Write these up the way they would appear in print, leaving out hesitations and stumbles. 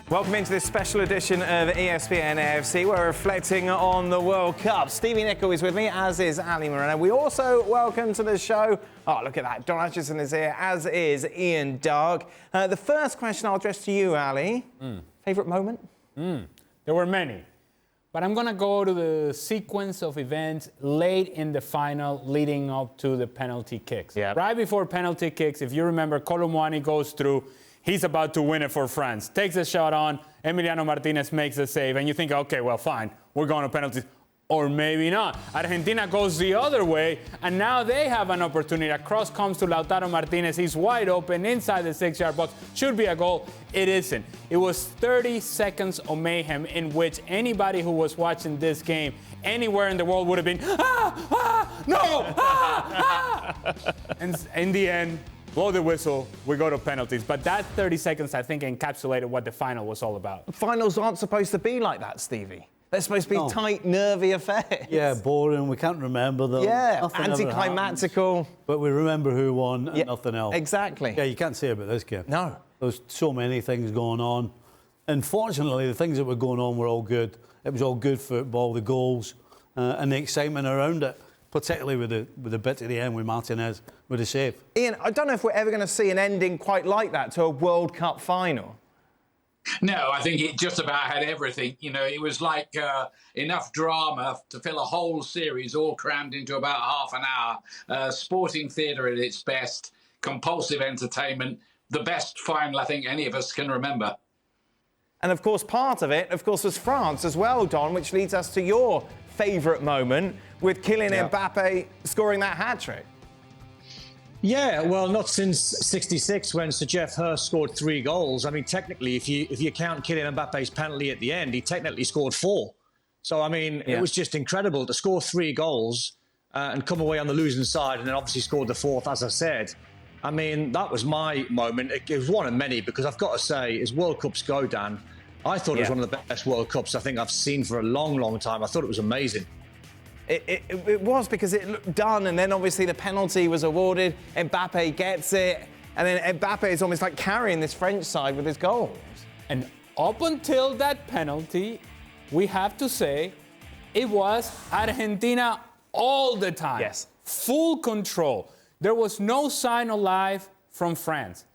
Welcome into this special edition of ESPN FC. We're reflecting on the World Cup. Stevie Nicol is with me, as is Ali Moreno. We also welcome to the show, oh, look at that, Don Hutchison is here, as is Ian Darke. The first question I'll address to you, Ali. Favourite moment? There were many. But I'm going to go to the sequence of events late in the final leading up to the penalty kicks. Yep. Right before penalty kicks, if you remember, Colomwani goes through. He's about to win it for France. Takes a shot on. Emiliano Martinez makes a save. And you think, okay, well, fine. We're going to penalties. Or maybe not. Argentina goes the other way. And now they have an opportunity. A cross comes to Lautaro Martinez. He's wide open inside the 6-yard box. Should be a goal. It isn't. It was 30 seconds of mayhem in which anybody who was watching this game anywhere in the world would have been, And in the end, blow the whistle, we go to penalties. But that 30 seconds, I think, encapsulated what the final was all about. Finals aren't supposed to be like that, Stevie. They're supposed to be tight, nervy affairs. Yeah, boring. We can't remember them. Yeah, Nothing anticlimactical. But we remember who won and nothing else. Exactly. Yeah, you can't say about this game. No. There's so many things going on. And fortunately, the things that were going on were all good. It was all good football, the goals, and the excitement around it. Particularly with the bit at the end with Martinez with a save. Ian, I don't know if we're ever going to see an ending quite like that to a World Cup final. No, I think it just about had everything. You know, it was like enough drama to fill a whole series all crammed into about half an hour. Sporting theatre at its best, compulsive entertainment, the best final I think any of us can remember. And of course, part of it, was France as well, Don, which leads us to your favourite moment with Kylian Mbappe scoring that hat-trick. Yeah, well, not since '66 when Sir Geoff Hurst scored 3 goals. I mean, technically, if you count Kylian Mbappe's penalty at the end, he technically scored 4. So, I mean, it was just incredible to score 3 goals and come away on the losing side, and then obviously scored the 4th, as I said. I mean, that was my moment. It was one of many, because I've got to say, as World Cups go, Dan, I thought it was one of the best World Cups I think I've seen for a long, long time. I thought it was amazing. It was, because it looked done, and then obviously the penalty was awarded. Mbappe gets it, and then Mbappe is almost like carrying this French side with his goals. And up until that penalty, we have to say, it was Argentina all the time. Yes. Full control. There was no sign of life from France.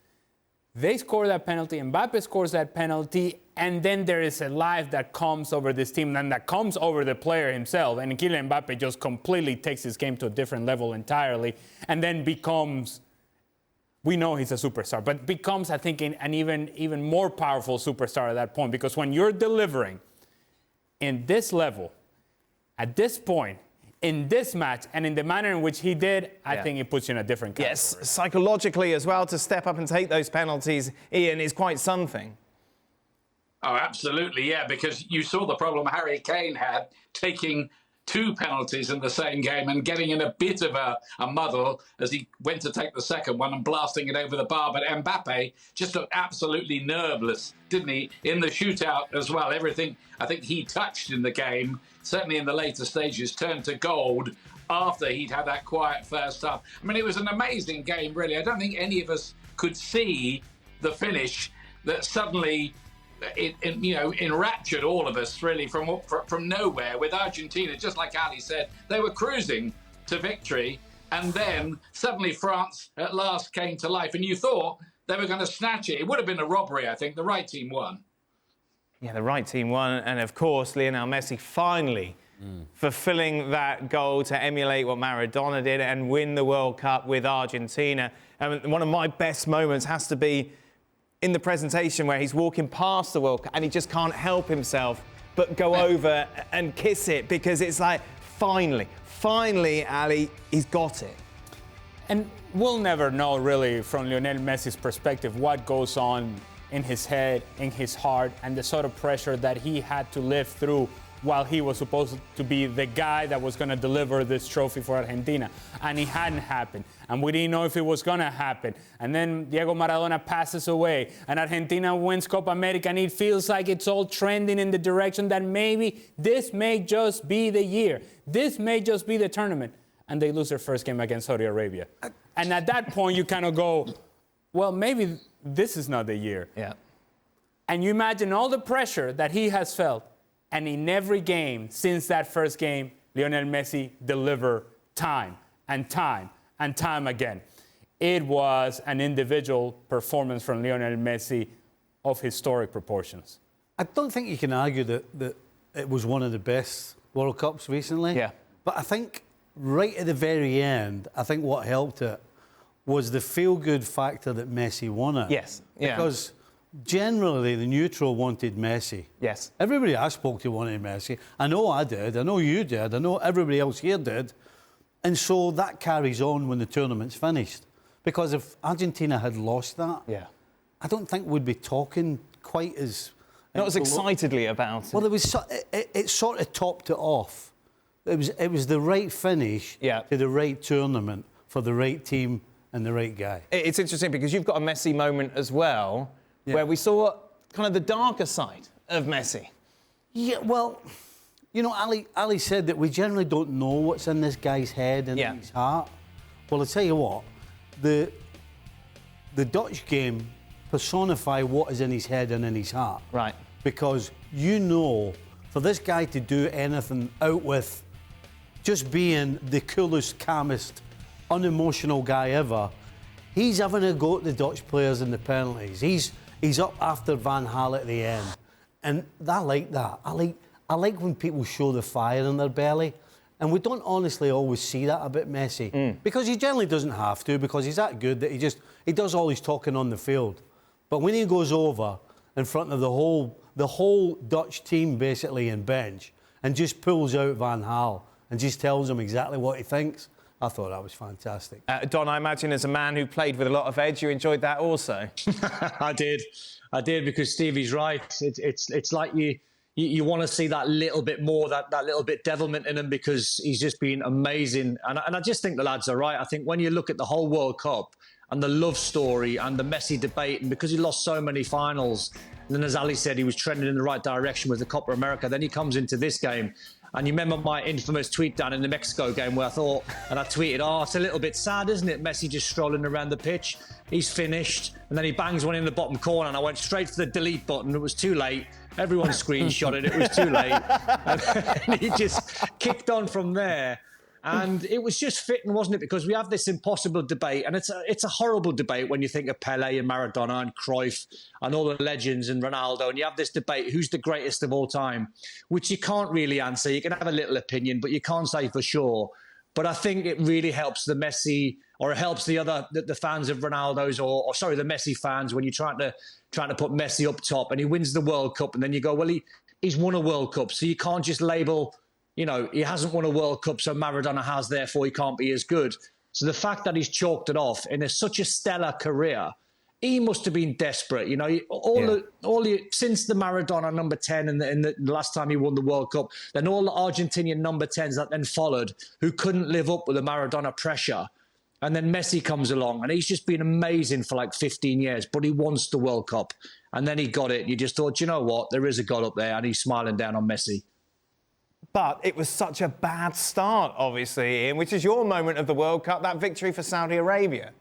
They score that penalty, Mbappe scores that penalty, and then there is a life that comes over this team and that comes over the player himself. And Kylian Mbappe just completely takes his game to a different level entirely, and then becomes, we know he's a superstar, but becomes, I think, an even more powerful superstar at that point. Because when you're delivering in this level, at this point, in this match, and in the manner in which he did, I think it puts you in a different category. Yes, psychologically as well, to step up and take those penalties, Ian, is quite something. Oh, absolutely, yeah, because you saw the problem Harry Kane had taking 2 penalties in the same game and getting in a bit of a muddle as he went to take the second one and blasting it over the bar. But Mbappe just looked absolutely nerveless, didn't he, in the shootout as well? Everything I think he touched in the game, certainly in the later stages, turned to gold after he'd had that quiet first half. I mean, it was an amazing game, really. I don't think any of us could see the finish that suddenly enraptured all of us, really, from nowhere. With Argentina, just like Ali said, they were cruising to victory, and then suddenly France at last came to life, and you thought they were going to snatch it. It would have been a robbery, I think. The right team won. Yeah, the right team won, and of course, Lionel Messi finally fulfilling that goal to emulate what Maradona did and win the World Cup with Argentina. And one of my best moments has to be in the presentation where he's walking past the World Cup and he just can't help himself but go over and kiss it, because it's like, finally, Ali, he's got it. And we'll never know, really, from Lionel Messi's perspective, what goes on in his head, in his heart, and the sort of pressure that he had to live through while he was supposed to be the guy that was going to deliver this trophy for Argentina. And it hadn't happened. And we didn't know if it was going to happen. And then Diego Maradona passes away. And Argentina wins Copa America. And it feels like it's all trending in the direction that maybe this may just be the year. This may just be the tournament. And they lose their first game against Saudi Arabia. And at that point, you kind of go, well, maybe this is not the year. Yeah. And you imagine all the pressure that he has felt. And in every game since that first game, Lionel Messi delivered time and time and time again. It was an individual performance from Lionel Messi of historic proportions. I don't think you can argue that it was one of the best World Cups recently. Yeah. But I think right at the very end, I think what helped it was the feel-good factor that Messi won it. Yes. Yeah. Because generally the neutral wanted Messi. Yes. Everybody I spoke to wanted Messi. I know I did. I know you did. I know everybody else here did. And so that carries on when the tournament's finished. Because if Argentina had lost that, Yeah. I don't think we'd be talking quite as... Not as excitedly about it. Well, there was it sort of topped it off. It was the right finish to the right tournament for the right team and the right guy. It's interesting because you've got a Messi moment as well, where we saw kind of the darker side of Messi. Yeah, well, you know, Ali said that we generally don't know what's in this guy's head and in his heart. Well, I'll tell you what, the Dutch game personify what is in his head and in his heart. Right. Because you know, for this guy to do anything out with just being the coolest, calmest, unemotional guy ever, he's having a go at the Dutch players in the penalties. He's up after Van Gaal at the end. And I like that. I like when people show the fire in their belly. And we don't honestly always see that about Messi. Because he generally doesn't have to, because he's that good that he does all his talking on the field. But when he goes over in front of the whole Dutch team, basically, in bench, and just pulls out Van Gaal and just tells them exactly what he thinks, I thought that was fantastic. Don, I imagine as a man who played with a lot of edge, you enjoyed that also. I did because Stevie's right. It's like you want to see that little bit more, that little bit devilment in him, because he's just been amazing. And I just think the lads are right. I think when you look at the whole World Cup and the love story and the Messi debate, and because he lost so many finals, and then as Ali said, he was trending in the right direction with the Copa America, then he comes into this game. And you remember my infamous tweet down in the Mexico game where I thought, and I tweeted, oh, it's a little bit sad, isn't it? Messi just strolling around the pitch. He's finished. And then he bangs one in the bottom corner, and I went straight to the delete button. It was too late. Everyone screenshotted it. It was too late. And he just kicked on from there. And it was just fitting, wasn't it? Because we have this impossible debate, and it's a horrible debate when you think of Pele and Maradona and Cruyff and all the legends and Ronaldo, and you have this debate, who's the greatest of all time, which you can't really answer. You can have a little opinion, but you can't say for sure. But I think it really helps the Messi, or it helps the fans of Ronaldo's, or the Messi fans, when you're trying to put Messi up top and he wins the World Cup, and then you go, well, he's won a World Cup, so you can't just label, you know, he hasn't won a World Cup, so Maradona has, therefore he can't be as good. So the fact that he's chalked it off in such a stellar career, he must have been desperate. You know, since the Maradona number 10 and the last time he won the World Cup, then all the Argentinian number 10s that then followed, who couldn't live up with the Maradona pressure. And then Messi comes along, and he's just been amazing for like 15 years, but he wants the World Cup. And then he got it. You just thought, you know what, there is a God up there, and he's smiling down on Messi. But it was such a bad start, obviously, Ian, which is your moment of the World Cup, that victory for Saudi Arabia.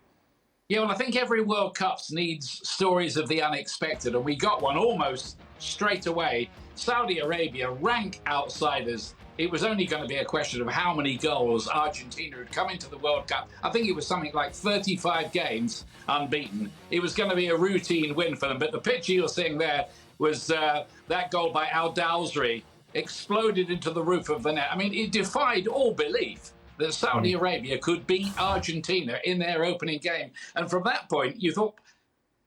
Yeah, well, I think every World Cup needs stories of the unexpected, and we got one almost straight away. Saudi Arabia, rank outsiders. It was only going to be a question of how many goals Argentina had come into the World Cup. I think it was something like 35 games unbeaten. It was going to be a routine win for them. But the picture you're seeing there was that goal by Al Dawsri exploded into the roof of the net. I mean, it defied all belief that Saudi Arabia could beat Argentina in their opening game. And from that point, you thought,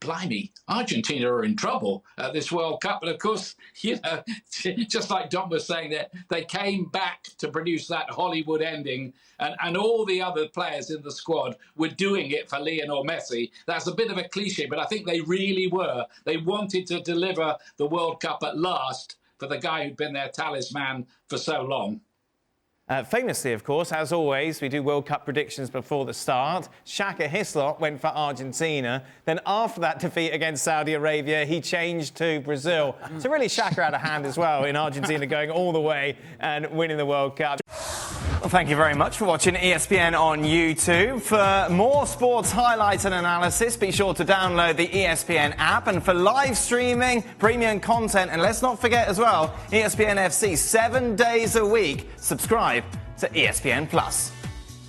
blimey, Argentina are in trouble at this World Cup. But of course, you know, just like Don was saying, that they came back to produce that Hollywood ending, and all the other players in the squad were doing it for Lionel Messi. That's a bit of a cliche, but I think they really were. They wanted to deliver the World Cup at last for the guy who'd been their talisman for so long. Famously, of course, as always, we do World Cup predictions before the start. Shaka Hislop went for Argentina. Then after that defeat against Saudi Arabia, he changed to Brazil. So really, Shaka had a hand as well in Argentina going all the way and winning the World Cup. Well, thank you very much for watching ESPN on YouTube. For more sports highlights and analysis, be sure to download the ESPN app. And for live streaming, premium content, and let's not forget as well, ESPN FC 7 days a week. Subscribe to ESPN Plus.